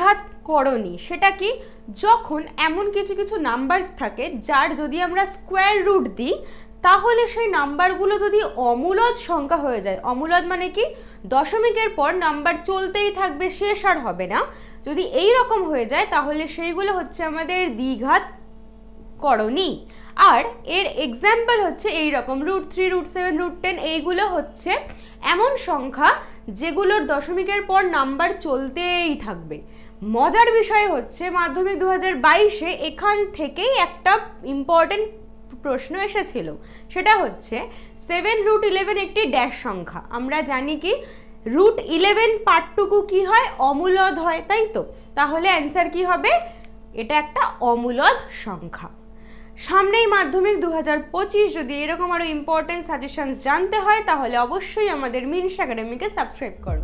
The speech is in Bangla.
দ্বিঘাত করণী। সেটা কি, যখন এমন কিছু কিছু নাম্বারস থাকে যার যদি আমরা স্কোয়ার রুট দিই তাহলে সেই নাম্বারগুলো যদি অমূলদ সংখ্যা হয়ে যায়, অমূলদ মানে কি, দশমিকের পর নাম্বার চলতেই থাকবে, শেষ আর হবে না, যদি এই রকম হয়ে যায় তাহলে সেইগুলো হচ্ছে আমাদের দ্বিঘাত করণী। আর এর এক্সাম্পল হচ্ছে এই রকম √3, √7, √10, এইগুলো হচ্ছে এমন সংখ্যা যেগুলোর দশমিকের পর নাম্বার চলতেই থাকবে। মজার বিষয় হচ্ছে মাধ্যমিক 2022-এ এখান থেকেই একটা ইম্পর্টেন্ট প্রশ্ন এসেছিল, সেটা হচ্ছে 7√11 একটি ড্যাশ সংখ্যা। আমরা জানি কি √11 পার্টটুকু কি হয়, অমূলদ হয়, তাই তো? তাহলে অ্যান্সার কি হবে, এটা একটা অমূলদ সংখ্যা। সামনেই মাধ্যমিক 2025, যদি এরকম আরো ইম্পর্টেন্ট সাজেশনস জানতে হয় তাহলে অবশ্যই আমাদের মিনস একাডেমিকে সাবস্ক্রাইব করো।